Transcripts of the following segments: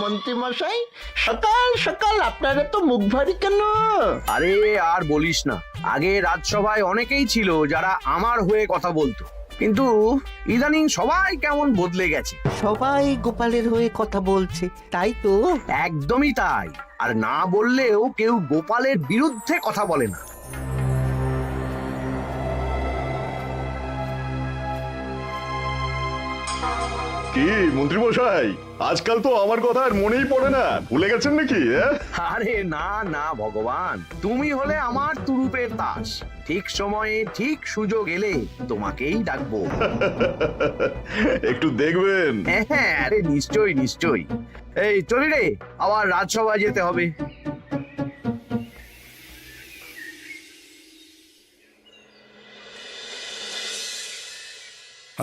মন্ত্রী মশাই, সকাল সকাল আপনারা তো মুখ ভারী কেন? আরে আর বলিস না, আগে রাজসভায় অনেকেই ছিল যারা আমার হয়ে কথা বলতো, কিন্তু ইদানিং সবাই কেমন বদলে গেছে। সবাই গোপালের হয়ে কথা বলছে, তাই তো? একদমই তাই। আর না বললেও কেউ গোপালের বিরুদ্ধে কথা বলে না। কি মন্ত্রী মশাই, আজকাল তো আমার কথা আর মনেই পড়ে না, ভুলে গেছেন নাকি? আরে না না ভগবান, তুমি হলে আমার তুরুপের তাস। ঠিক সময়ে ঠিক সুযোগ এলে তোমাকেই ডাকবো। একটু দেখবেন। হ্যাঁ হ্যাঁ, আরে নিশ্চয়ই নিশ্চয়ই। এই চলি রে, আবার রাজসভায় যেতে হবে।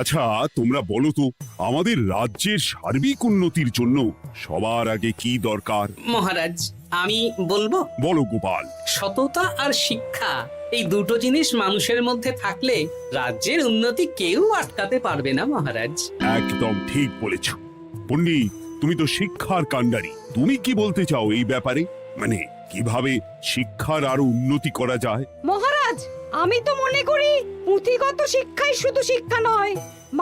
আচ্ছা তোমরা বলো তো, আমাদের রাজ্যের সার্বিক উন্নতির জন্য সবার আগে কি দরকার? মহারাজ, আমি বলবো। বলো গোপাল। সততা আর শিক্ষা, এই দুটো জিনিস মানুষের মধ্যে থাকলে রাজ্যের উন্নতি কেউ আটকাতে পারবে না মহারাজ। একদম ঠিক বলেছ পণ্ডিত, তুমি তো শিক্ষার কাণ্ডারি। তুমি কি বলতে চাও এই ব্যাপারে? মানে কিভাবে শিক্ষার আরো উন্নতি করা যায়? মহারাজ, আমি তো মনে করি পুঁথিগত শিক্ষাই শুধু শিক্ষা নয়,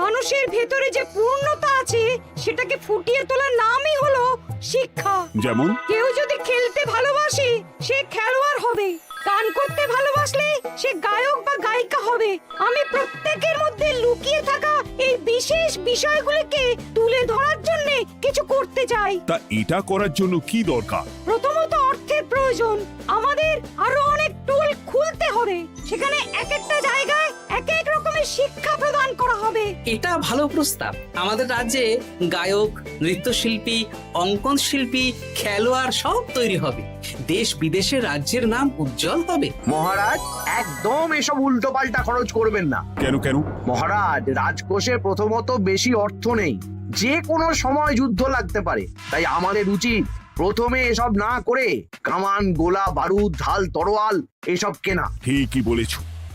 মানুষের ভেতরে যে পূর্ণতা আছে সেটাকে ফুটিয়ে তোলার নামই হলো শিক্ষা। যেমন? কেউ যদি খেলতে ভালোবাসে সে খেলোয়াড় হবে, গান করতে ভালোবাসলে সে গায়ক বা গায়িকা হবে। আমি প্রত্যেকের মধ্যে লুকিয়ে থাকা এই বিশেষ বিষয়গুলিকে তুলে ধরার জন্য কিছু করতে চাই। তা এটা করার জন্য কি দরকার? প্রথমত অর্থের প্রয়োজন। আমাদের আরো অনেক টুল খুলতে হবে, সেখানে এক একটা জায়গায় এক এক রকমের শিক্ষা প্রদান করা হবে। এটা ভালো প্রস্তাব। আমাদের রাজ্যে গায়ক, নৃত্যশিল্পী, অঙ্কন শিল্পী, খেলোয়াড় সব তৈরি হবে। দেশ বিদেশে রাজ্যের নাম উজ্জ্বল হবে। মহারাজ, একদম এসব উল্টো পাল্টা খরচ করবেন না। কেন কেন? মহারাজ, রাজকোষে প্রথমত বেশি অর্থ নেই, যে কোনো সময় যুদ্ধ লাগতে পারে। তাই আমাদের উচিত প্রথমে এসব না করে কামান, গোলা, বারুদ, ঢাল, তরোয়াল এসব কেনা। ঠিকই বলেছ।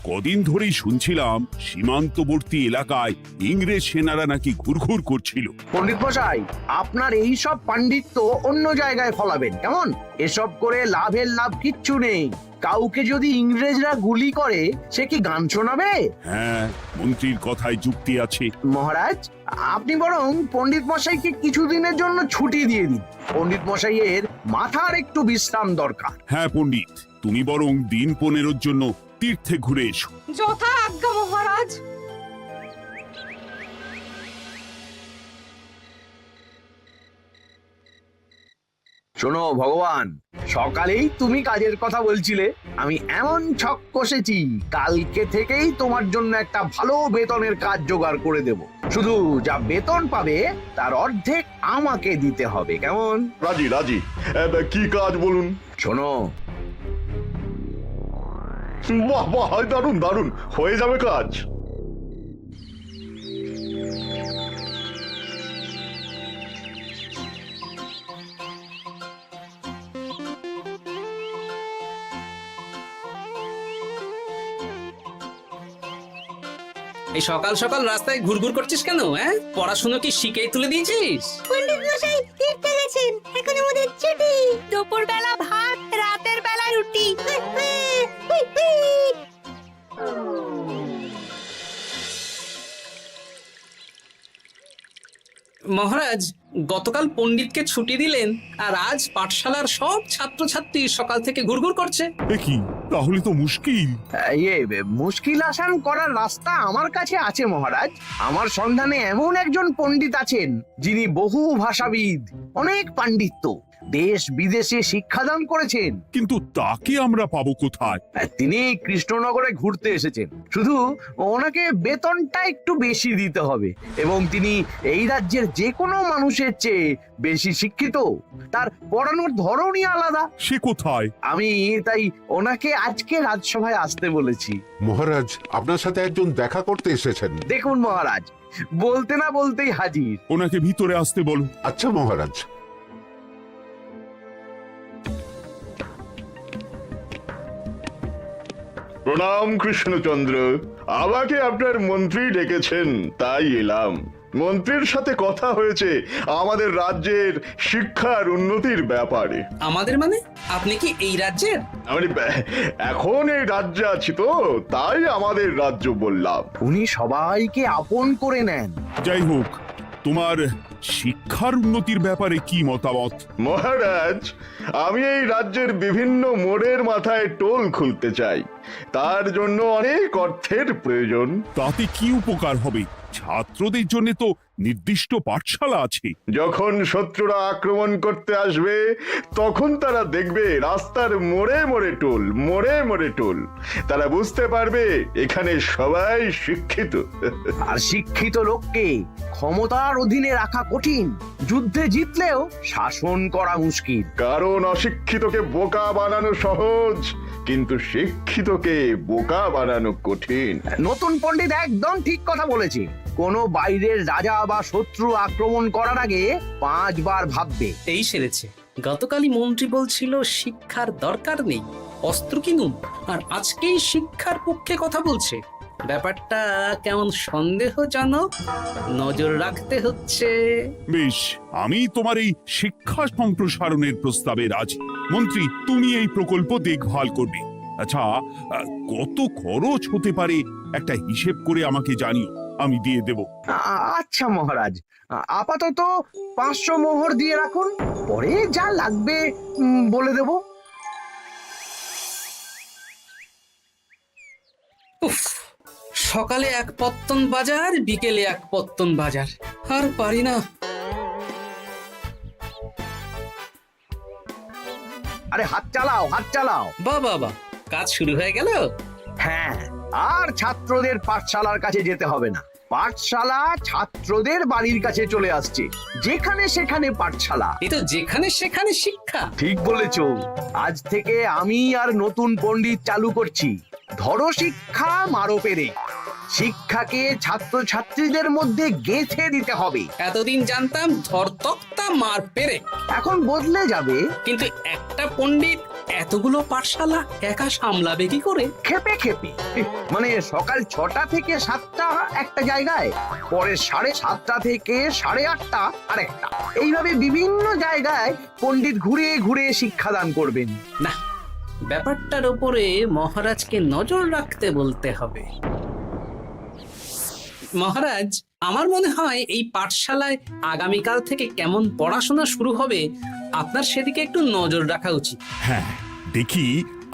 কদিন ধরেই শুনছিলাম সীমান্তবর্তী এলাকায় ইংরেজ সেনারা নাকি ঘুরঘুর করছিল। পণ্ডিত মশাই, আপনার এই সব পাণ্ডিত্য অন্য জায়গায় ফলাবেন কেমন? এসব করে লাভের লাভ কিচ্ছু নেই। কাউকে যদি ইংরেজরা গুলি করে সে কি গান শোনাবে? হ্যাঁ, মন্ত্রীর কথায় যুক্তি আছে। মহারাজ, আপনি বরং পণ্ডিত মশাইকে কিছুদিনের জন্য ছুটি দিয়ে দিন। পণ্ডিত মশাইয়ের মাথার একটু বিশ্রাম দরকার। হ্যাঁ পণ্ডিত, তুমি বরং দিন 15 জন্য তীর্থে ঘুরে এসো। যথা আজ্ঞা মহারাজ। শোনো ভগবান, সকালেই তুমি কাজের কথা বলছিলে, আমি এমন ছক কষেছি কালকে থেকেই তোমার জন্য একটা ভালো বেতনের কাজ জোগাড় করে দেব। শুধু যা বেতন পাবে তার অর্ধেক আমাকে দিতে হবে, কেমন? রাজি রাজি। কি কাজ বলুন? শোনো, বাহ বাহ, দারুণ দারুণ, হয়ে যাবে কাজ। এই সকাল সকাল রাস্তায় ঘুরঘুর করছিস কেন? পড়াশুনো কি শিখেই তুলে দিয়েছিস? পণ্ডিত মশাই তীর্থে গেছেন, এখন আমাদের ছুটি। দুপুর বেলা ভাত, রাতের বেলা রুটি। মহারাজ, গতকাল পণ্ডিতকে ছুটি দিলেন আর আজ পাঠশালার সব ছাত্রছাত্রী সকাল থেকে ঘুরঘুর করছে। এ কি, তাহলে তো মুশকিল। মুশকিল আসান করার রাস্তা আমার কাছে আছে মহারাজ। আমার সন্ধানে এমন একজন পণ্ডিত আছেন যিনি বহু ভাষাবিদ, অনেক পাণ্ডিত্য, দেশ বিদেশে শিক্ষাদান করেছেন। কিন্তু তাকে আমরা পাবো কোথায়? তিনি কৃষ্ণনগরে ঘুরতে এসেছেন, শুধু ওনাকে বেতনটা একটু বেশি দিতে হবে। এবং তিনি এই রাজ্যের যে কোনো মানুষের চেয়ে বেশি শিক্ষিত, তার পড়ানোর ধরনই আলাদা। সে কোথায়? আমি তাই ওনাকে আজকে রাজসভায় আসতে বলেছি। মহারাজ, আপনার সাথে একজন দেখা করতে এসেছেন। দেখুন মহারাজ, বলতে না বলতেই হাজির। ওনাকে ভিতরে আসতে বলো। আচ্ছা মহারাজ। প্রণাম কৃষ্ণচন্দ্র, আমাকে আপনার মন্ত্রী ডেকেছেন, তাই এলাম। মন্ত্রীর সাথে কথা হয়েছে আমাদের রাজ্যের শিক্ষার উন্নতির ব্যাপারে। আমাদের মানে আপনি কি এই রাজ্যের? মানে এখন এই রাজ্যে আছি তো, তাই আমাদের রাজ্য বললাম। উনি সবাইকে আপন করে নেন। যাই হোক, তোমার শিক্ষার উন্নতির ব্যাপারে কি মতামত? মহারাজ, আমি এই রাজ্যের বিভিন্ন মোড়ের মাথায় টোল খুলতে চাই। তার জন্য অনেক অর্থের প্রয়োজন। তাতে কি উপকার হবে? ছাত্রদের জন্য তো নির্দিষ্ট পাঠশালা আছে। যখন শত্রুরা আক্রমণ করতে আসবে তখন তারা দেখবে রাস্তার মোড়ে মোড়ে টোল, মোড়ে মোড়ে টোল। তারা বুঝতে পারবে এখানে সবাই শিক্ষিত। আর শিক্ষিত লোককে ক্ষমতার অধীনে রাখা কঠিন, যুদ্ধে জিতলেও শাসন করা মুশকিল। কারণ অশিক্ষিতকে বোকা বানানো সহজ, কিন্তু শিক্ষিতকে বোকা বানানো কঠিন। নতুন পণ্ডিত একদম ঠিক কথা বলেছে। কোনো বাইরের রাজা বা শত্রু আক্রমণ করার আগে 5 বার ভাববে। এই সেরেছে। গতকালই মন্ত্রী বলছিল শিক্ষার দরকার নেই, অস্ত্র কিনুন, আর আজকেই শিক্ষার পক্ষে কথা বলছে। ব্যাপারটা কেমন সন্দেহজনক, নজর রাখতে হচ্ছে। বেশ, আমি তোমার এই শিক্ষা সম্প্রসারণের প্রস্তাবে রাজি। মন্ত্রী, তুমি এই প্রকল্প দেখভাল করবে। আচ্ছা, কত খরচ হতে পারে একটা হিসেব করে আমাকে জানিও, আমি দিয়ে দেব। আচ্ছা মহারাজ, আপাতত 500 মোহর দিয়ে রাখুন, পরে যা লাগবে বলে দেব। উফ, সকালে এক পত্তন বাজার, বিকেলে এক পত্তন বাজার, আর পারি না। আরে হাত চালাও, হাত চালাও। বাবা, কাজ শুরু হয়ে গেল। হ্যাঁ, আর ছাত্রদের পাঠশালার কাছে যেতে হবে না। পাঠশালা ছাত্রদের বাড়ির কাছে চলে আসছে। যেখানে সেখানে পাঠশালা। এ তো যেখানে সেখানে শিক্ষা। ঠিক বলেছো। আজ থেকে আমি আর নতুন পণ্ডিত চালু করছি। ধরো শিক্ষা, মারো পেরে। শিক্ষাকে ছাত্রছাত্রীদের মধ্যে গেঁথে দিতে হবে। এতদিন জানতাম ধরতক্তা মার পেরে, এখন বদলে যাবে। কিন্তু একটা পণ্ডিত এতগুলো পাঠশালা একা সামলাবে কি করে? খেপে খেপে। মানে সকাল 6টা থেকে 7টা একটা জায়গায়, পরে 7:30 থেকে 8:30 আরেকটা। এইভাবে বিভিন্ন জায়গায় পণ্ডিত ঘুরে ঘুরে শিক্ষাদান করবেন। না, ব্যাপারটার উপরে মহারাজকে নজর রাখতে বলতে হবে। মহারাজ, আমার মনে হয় এই পাঠশালায় আগামীকাল থেকে কেমন পড়াশোনা শুরু হবে, আপনার সেদিকে একটু নজর রাখা উচিত। হ্যাঁ, দেখি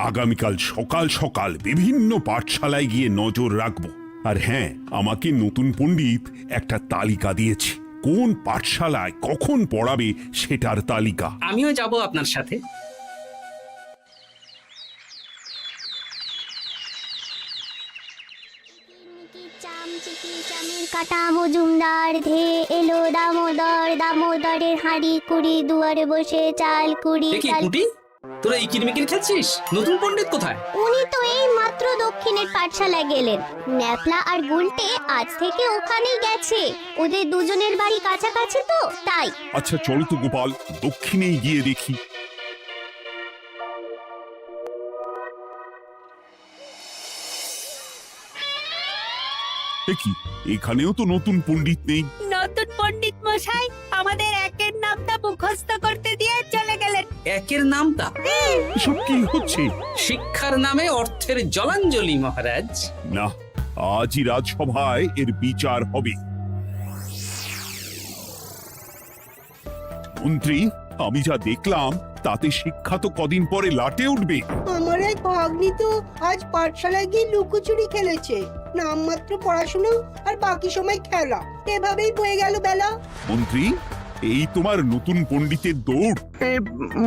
আগামীকাল সকাল সকাল বিভিন্ন পাঠশালায় গিয়ে নজর রাখবো। আর হ্যাঁ, আমাকে নতুন পণ্ডিত একটা তালিকা দিয়েছে, কোন পাঠশালায় কখন পড়াবে সেটার তালিকা। আমিও যাব আপনার সাথে। কাটা মজুমদার ধে এলো দামোদর, দামোদরের হাঁড়ি কুড়ি, দুয়ারে বসে চাল কুড়ি। দেখি কুটি, তোরা এই কিরমিকির খেলছিস? নতুন পণ্ডিত কোথায়? উনি তো এই মাত্র দক্ষিণের পাঠশালায় গেলেন। ন্যাপলা আর গুলটে আজ থেকে ওখানেই গেছে। ওদের দুজনের বাড়ি কাছাকাছি তো, তাই। আচ্ছা চলো তো গোপাল, দক্ষিণেই গিয়ে দেখি। দেখি এখানেও তো নতুন পণ্ডিত নেই। নতুন পণ্ডিত মশাই আমাদের একের নামটা মুখস্থ করতে দিয়ে চলে গেলেন। একের নামটা? এসব কি হচ্ছে? শিক্ষার নামে অর্থের জলাঞ্জলি মহারাজ। না, আজই রাজসভায় এর বিচার হবে। মন্ত্রী, আমি যা দেখলাম তাতে শিক্ষা তো কদিন পরে লাটে উঠবে। আমার এক ভাগ্নি তো আজ পাঠশালায় গিয়ে লুকোচুরি খেলেছে। নামমাত্র পড়াশুনো আর বাকি সময় খেলা, এভাবেই বয়ে গেল বেলা। মন্ত্রী, এই তোমার নতুন পণ্ডিতের দৌড়।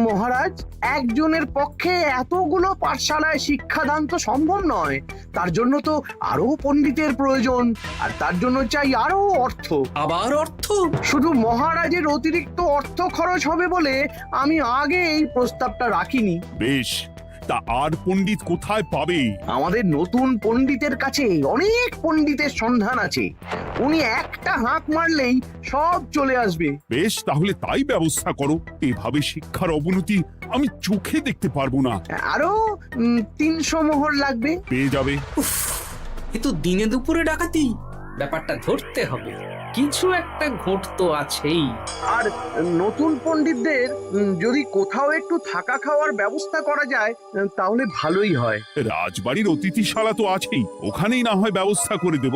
মহারাজ, একজনের পক্ষে এতগুলো পাঠশালায় শিক্ষাদান তো সম্ভব নয়। তার জন্য তো আরো পণ্ডিতের প্রয়োজন, আর তার জন্য চাই আরো অর্থ। আবার অর্থ? শুধু মহারাজের অতিরিক্ত অর্থ খরচ হবে বলে আমি আগে এই প্রস্তাবটা রাখিনি। বেশ, তা আর পণ্ডিত কোথায় পাবে? আমাদের নতুন পণ্ডিতের কাছে অনেক পণ্ডিতের সন্ধান আছে। উনি একটা হাঁক মারলেই সব চলে আসবে। বেশ, তাহলে তাই ব্যবস্থা করো। এভাবে শিক্ষার অবনতি আমি চোখে দেখতে পারবো না। আরো 300 মোহর লাগবে। পেয়ে যাবে। এ তো দিনে দুপুরে ডাকাতি। ব্যাপারটা ধরতে হবে। কিছু একটা ঘোট তো আছেই। আর নতুন পণ্ডিতদের যদি কোথাও একটু থাকা খাওয়ার ব্যবস্থা করা যায় তাহলে ভালোই হয়। রাজবাড়ির অতিথিশালা তো আছেই, ওখানেই না হয় ব্যবস্থা করে দেব।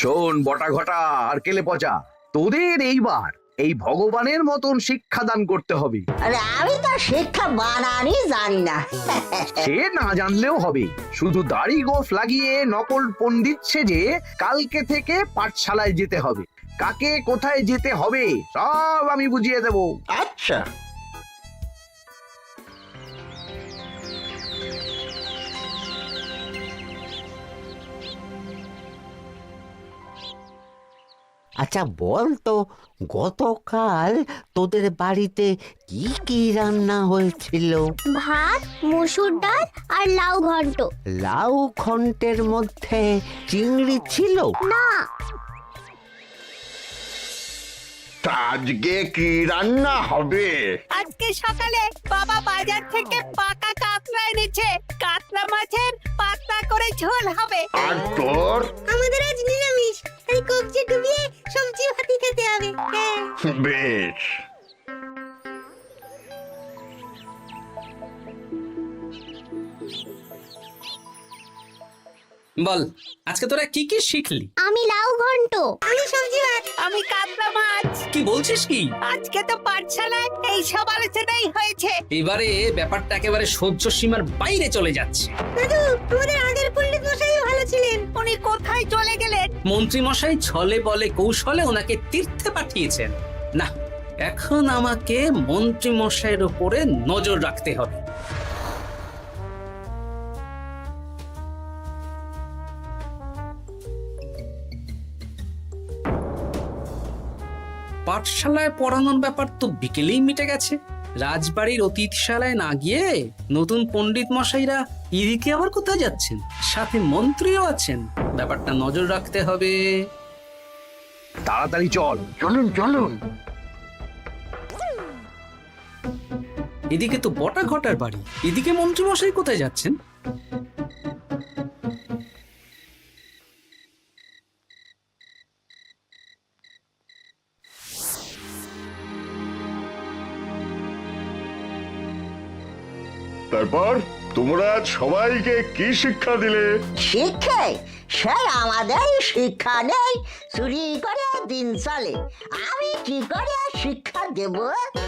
শোন বটা ঘটা আর কেলে পচা, তোদের এইবার এই ভগবানের মতন শিক্ষাদান করতে হবে। আরে আমি তো শিক্ষা বানানই জানি না। সে না জানলেও হবে, শুধু দাড়ি গোফ লাগিয়ে নকল পণ্ডিত সেজে কালকে থেকে পাঠশালায় যেতে হবে। কাকে কোথায় যেতে হবে সব আমি বুঝিয়ে দেব। আচ্ছা, আচ্ছা বল তো, গতকাল তোদের বাড়িতে কি কি রান্না হয়েছিল? ভাত, মসুর ডাল আর লাউ ঘন্ট। লাউ ঘন্টের মধ্যে চিংড়ি ছিল? না, তা আজকে কি রান্না হবে? আজকে সকালে বাবা বাজার থেকে পাকা কাতলা এনেছে। কাতলা মাছের পাতলা করে ঝোল হবে। আর তোর? আমাদের আজ নিরামিষ, এই কবজি ডুবিয়ে সবজি ভাতি খেতে হবে। বেশ। বল, আজকে তোরা কি কি শিখলি? আমি লাউ ঘন্ট। আমি সবজি ভাত। আমি কাতলা মাছ। কি বলছিস কি? আজকে তো পাঠশালায় এই সব আলোচনাই হয়েছে। এবারে ব্যাপারটা একেবারে সহ্য সীমার বাইরে চলে যাচ্ছে। দাদু, আমাদের আগের পণ্ডিত মশাই ভালো ছিলেন। উনি কোথায় চলে গেলেন? মন্ত্রী মশাই ছলে বলে কৌশলে ওনাকে তীর্থে পাঠিয়েছেন। না, এখন আমাকে মন্ত্রী মশাইয়ের উপরে নজর রাখতে হবে। পাঠশালায় পড়ানোর ব্যাপার তো বিকেলেই মিটে গেছে। রাজবাড়ির অতিথিশালায় না গিয়ে নতুন পণ্ডিত মশাইরা এদিকে আবার কোথায় যাচ্ছেন? সাথে মন্ত্রীও আছেন, ব্যাপারটা নজর রাখতে হবে। তাড়াতাড়ি চল। চলুন চলুন। এদিকে তো বটা ঘটার বাড়ি, এদিকে মন্ত্রী মশাই কোথায় যাচ্ছেন? তারপর তোমরা সবাইকে কি শিক্ষা দিলে? শিক্ষা? সে আমাদের শিক্ষা নেই, চুরি করে দিন চলে। আমি কি করে শিক্ষা দেব?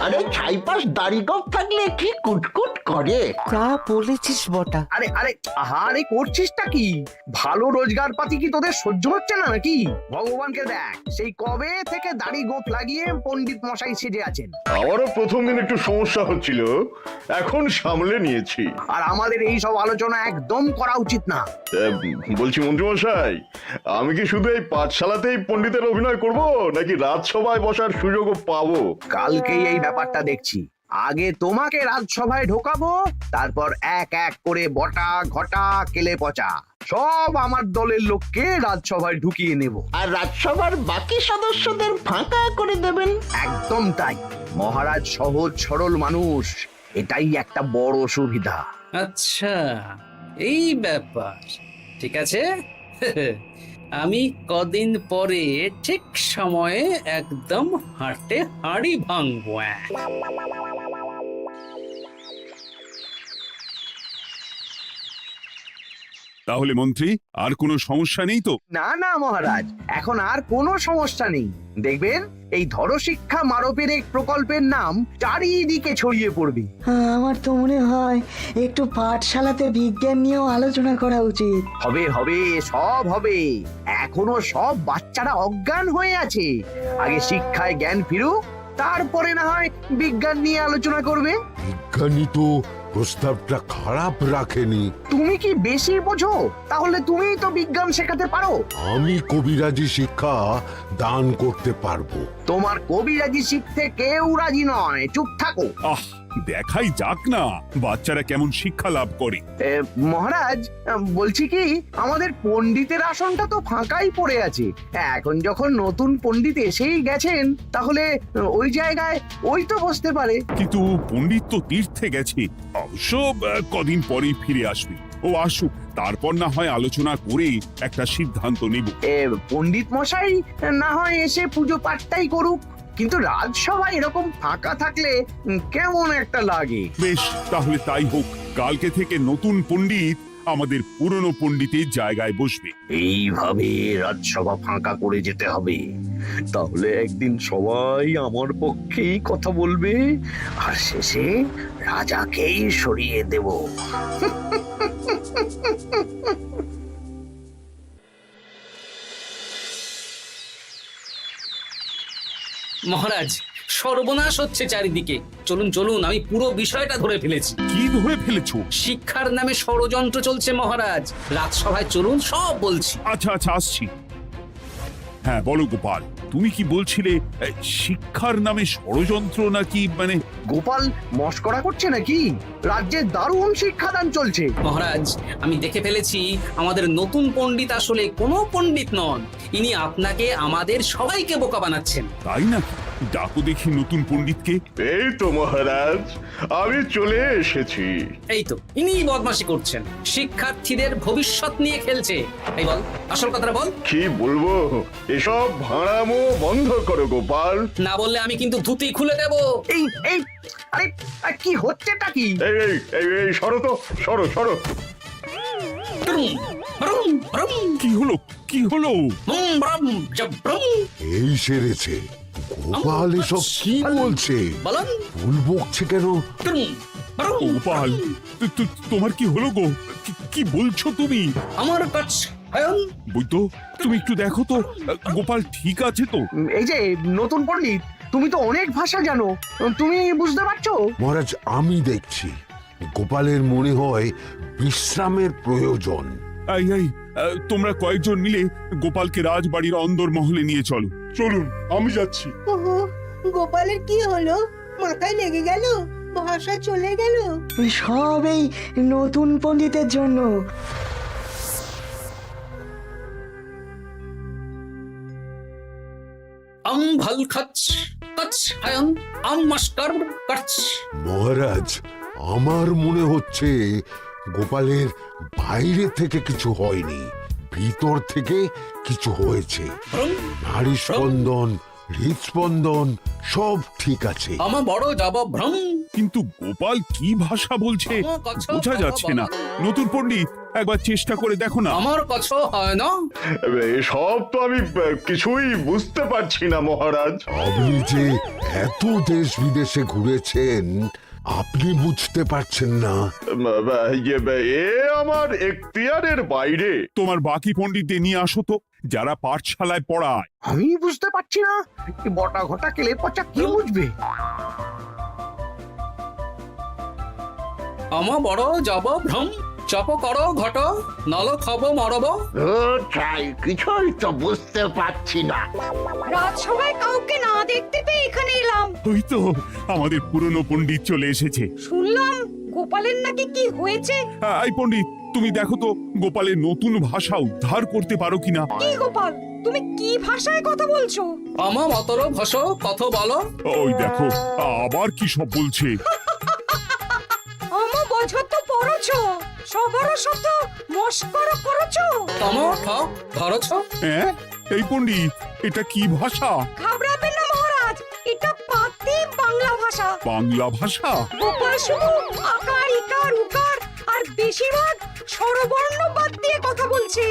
আরে ছাইপাশ দাড়ি গোঁফ থাকলে কি কুটকুট করে। তা বলেছিস বটা। আরে আরে আহারে করছিসটা কি? ভালো রোজগার পাতি কি তোদের সহ্য হচ্ছে না নাকি? ভগবানকে দেখ, সেই কবে থেকে দাড়ি গোঁফ লাগিয়ে পণ্ডিত মশাই সেজে আছেন। আমারও প্রথম দিন একটু সমস্যা হচ্ছিল, এখন সামলে নিয়েছি। আর আমাদের এই সব আলোচনা একদম করা উচিত না। বলছি মন্ত্রীমশাই, আমি কি শুধু এই পাঠশালাতেই পণ্ডিতের অভিনয় করব, নাকি রাজসভায় বসার সুযোগও পাবো? কালকেই এই ব্যাপারটা দেখছি। আগে তোমাকে রাজসভায় ঢোকাবো, তারপর এক এক করে বটা ঘটা কেলে পচা সব আমার দলের লোককে রাজসভায় ঢুকিয়ে নেব। আর রাজসভার বাকি সদস্যদের ফাঁকা করে দেবেন। একদম তাই। মহারাজ সহজ সরল মানুষ, এটাই একটা বড় সুবিধা। আচ্ছা, এই ব্যাপার। ঠিক আছে, আমি কদিন পরে ঠিক সময়ে একদম হাটে হাড়ি ভাঙবো। তাহলে মন্ত্রী, আর কোনো সমস্যা নেই তো? না না মহারাজ, এখন আর কোনো সমস্যা নেই। দেখবেন এই ধরো শিক্ষা মারপের এক প্রকল্পের নাম চারিদিকে ছড়িয়ে পড়বে। আমার তো মনে হয় একটু পাঠশালাতে বিজ্ঞান নিয়েও আলোচনা করা উচিত। হবে হবে, সব হবে। এখনো সব বাচ্চারা অজ্ঞান হয়ে আছে। আগে শিক্ষায় জ্ঞান ফিরুক, তারপরে না হয় বিজ্ঞান নিয়ে আলোচনা করবে। বিজ্ঞানী তো প্রস্তাবটা খারাপ রাখেনি। তুমি কি বেশি বোঝো? তাহলে তুমিই তো বিজ্ঞান শেখাতে পারো। আমি কবিরাজি শিক্ষা দান করতে পারবো। তোমার কবিরাজি শিখতে কেউ রাজি নয়, চুপ থাকো। আহ, দেখাই যাক না বাচ্চারা কেমন শিক্ষা লাভ করে। মহারাজ, বলছি কি, আমাদের পণ্ডিতের আসনটা তো ফাঁকাই পড়ে আছে। এখন যখন নতুন পণ্ডিত এসেই গেছেন, তাহলে ওই জায়গায় ওই তো বসতে পারে। কিন্তু পণ্ডিত তো তীর্থে গেছে, অবশ্য কদিন পরেই ফিরে আসবে। ও আসুক, তারপর না হয় আলোচনা করে একটা সিদ্ধান্ত নেব। পণ্ডিত মশাই না হয় এসে পুজো পাঠটাই করুক, কিন্তু রাজসভা এরকম ফাঁকা থাকলে কেমন একটা লাগে। বেশ, তাহলে তাই হোক। কালকে থেকে নতুন পণ্ডিত আমাদের পুরনো পণ্ডিতের জায়গায় বসবে। এইভাবে রাজসভা ফাঁকা করে যেতে হবে, তাহলে একদিন সবাই আমার পক্ষেই কথা বলবে, আর শেষে রাজাকেই সরিয়ে দেব। মহারাজ, সর্বনাশ হচ্ছে চারিদিকে। চলুন চলুন, আমি পুরো বিষয়টা ধরে ফেলেছি। কি ধরে ফেলেছো? শিক্ষার নামে ষড়যন্ত্র চলছে মহারাজ। রাজসভায় চলুন, সব বলছি। আচ্ছা আচ্ছা, আসছি। হ্যাঁ বলো গোপাল, তুমি কি বলছিলে শিক্ষার নামে ষড়যন্ত্র নাকি? মানে গোপাল মস্করা করছে নাকি? রাজ্যে দারুণ শিক্ষাদান চলছে। মহারাজ, আমি দেখে ফেলেছি আমাদের নতুন পণ্ডিত আসলে কোনো পণ্ডিত নন। ইনি আপনাকে, আমাদের সবাইকে বোকা বানাচ্ছেন। তাই নাকি? ডাকো দেখি নতুন পণ্ডিতকে। এই তো মহারাজ, আমি চলে এসেছি। এই তো, ইনিই বদমাশি করছেন, শিক্ষার্থীদের ভবিষ্যৎ নিয়ে খেলছে। এই বল, আসল কথাটা বল। কি বলবো, এসব ভাড়ামো বন্ধ করো গোপাল। না বললে আমি কিন্তু ধুতি খুলে দেব। এই এই আরে কি হচ্ছেটা কি? এই এই এই এই সরো তো, সরো সরো। ব্রুম, ব্রুম, ব্রুম, কি হলো? কি হলো? ব্রুম, ব্রুম, ব্রুম। এই সেরেছে। গোপাল এসব কি বলছে? বলুন। ভুল বকছে কেন? ব্রুম, ব্রুম, গোপাল, তোমার কি হলো গো? কি বলছো তুমি? আমার কাছ বৈদ্য, তুমি একটু দেখো তো গোপাল ঠিক আছে তো? এই যে নতুন পণ্ডিত, তুমি তো অনেক ভাষা জানো, তুমি বুঝতে পারছো? মহারাজ, আমি দেখছি গোপালের মনে হয় বিশ্রামের প্রয়োজন। এই এই, তোমরা কয়েকজন মিলে গোপালকে রাজবাড়ির অন্দর মহলে নিয়ে চলো। চলুন, আমি যাচ্ছি। ওহো, গোপালের কি হলো? মাথায় লেগে গেল? ভাষা চলে গেল? সব এই নতুন পণ্ডিতের জন্য। আম ভাল খাচ কাচ হায়ন আম মাস্টার কাচ। মহারাজ, আমার মনে হচ্ছে গোপালের বাইরে থেকে কিছু হয়নি, ভিতর থেকে কিছু হয়েছে। নারী স্পন্দন, হৃদস্পন্দন সব ঠিক আছে। আমার বড় যাব ভ্রম। কিন্তু গোপাল কি ভাষা বলছে বোঝা যাচ্ছে না। নতুন পণ্ডিত, একবার চেষ্টা করে দেখো না। আমার কাছে হয় না। এসব তো আমি কিছুই বুঝতে পারছি না মহারাজ। আপনি যে এত দেশ বিদেশে ঘুরেছেন, আপনি বুঝতে পারছেন না? এ আমার এখতিয়ারের বাইরে। তোমার বাকি পণ্ডিতদের নিয়ে আসো তো, যারা পাঠশালায় পড়ায়। আমি বুঝতে পারছি না, বটা ঘটা কেলে পচা কি বুঝবে? আমার বড় যাব ভ্রম। চপ করো ঘট, নল খাবো মরব। কিছুই তো বুঝতে পারছি না। রাজসভায় কাউকে না দেখতে পেয়ে এখানে এলাম। ওই তো আমাদের পুরনো পণ্ডিত চলে এসেছে। শুনলাম গোপালের নাকি কি হয়েছে। এই পণ্ডিত, তুমি দেখো তো গোপালের নতুন ভাষা উদ্ধার করতে পারো কিনা। কি গোপাল, তুমি কি ভাষায় কথা বলছো? আমার মতর ভাষ কথা বলো। ওই দেখো আবার কি সব বলছে। আমো বছর তো পড়ছো, সবার সাথে মস্করা করছো। তমো ঠক ধরছ। হ্যাঁ, এই পণ্ডিত, এটা কি ভাষা? ঘাবড়াবেন না মহারাজ, এটা পাতি বাংলা ভাষা। বাংলা ভাষা? গোপাল শুধু আকার ইকার উকার আর বেশিরভাগ স্বরবর্ণ বাদ দিয়ে কথা বলছে।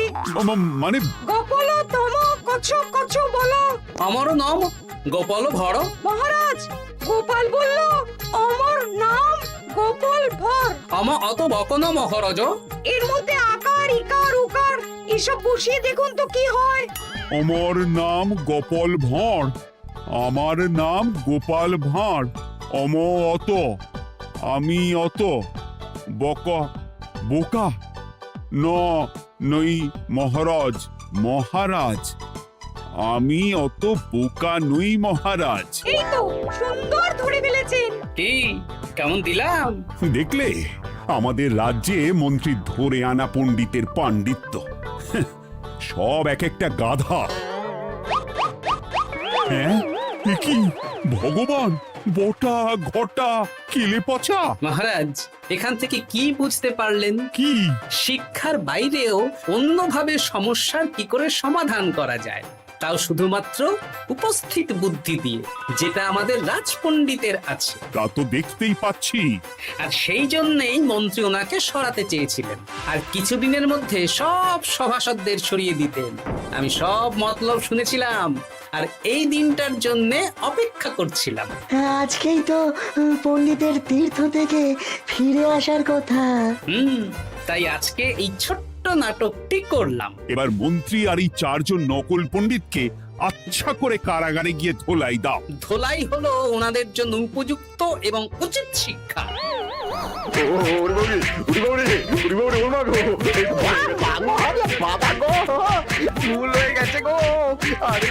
মানে গোপাল তম কছ কছ বলো। আমার নাম গোপাল ভর। মহারাজ, গোপাল বলল আমার নাম গোপাল ভর। আমার অত বকন মহারাজ। এর মধ্যে আকার ইকার উকার এসব বসিয়ে দেখুন তো কি হয়। আমার নাম গোপাল ভাঁড়। আমার নাম গোপাল ভাঁড়। অত, আমি অত, বকা বোকা, নই মহারাজ। মহারাজ আমি অত বোকা নই মহারাজ। এই তো সুন্দর ধরে ফেলেছেন। কি কেমন দিলাম? দেখলে আমাদের রাজ্যে মন্ত্রী ধরে আনা পণ্ডিতের পাণ্ডিত্য। সব এক একটা গাধা। হ্যাঁ এ কি ভগবান, বটা ঘটা কেলে পচা। মহারাজ এখান থেকে কি বুঝতে পারলেন? কি? শিক্ষার বাইরেও অন্যভাবে সমস্যার কি করে সমাধান করা যায়, তাও শুধুমাত্র উপস্থিত বুদ্ধি দিয়ে, যেটা আমাদের রাজপণ্ডিতের আছে। তা তো দেখতেই পাচ্ছি। আর সেই জন্যই মন্ত্রী ওনাকে সরাতে চেয়েছিলেন, আর কিছুদিনের মধ্যে সব সভাসদদের সরিয়ে দিতেন। আমি সব মতলব শুনেছিলাম, আর এই দিনটার জন্য অপেক্ষা করছিলাম। আজকেই তো পণ্ডিতের তীর্থ থেকে ফিরে আসার কথা। তাই আজকে এই ছোট্ট নাটকটি করলাম। এবার মন্ত্রী আর এই 4 জন নকল পণ্ডিতকে আচ্ছা করে কারাগারে গিয়ে ধোলাই দাও। ধোলাই হলো ওনাদের জন্য উপযুক্ত এবং উচিত শিক্ষা। বাবা গো, ভুল হয়ে গেছে গো। আরে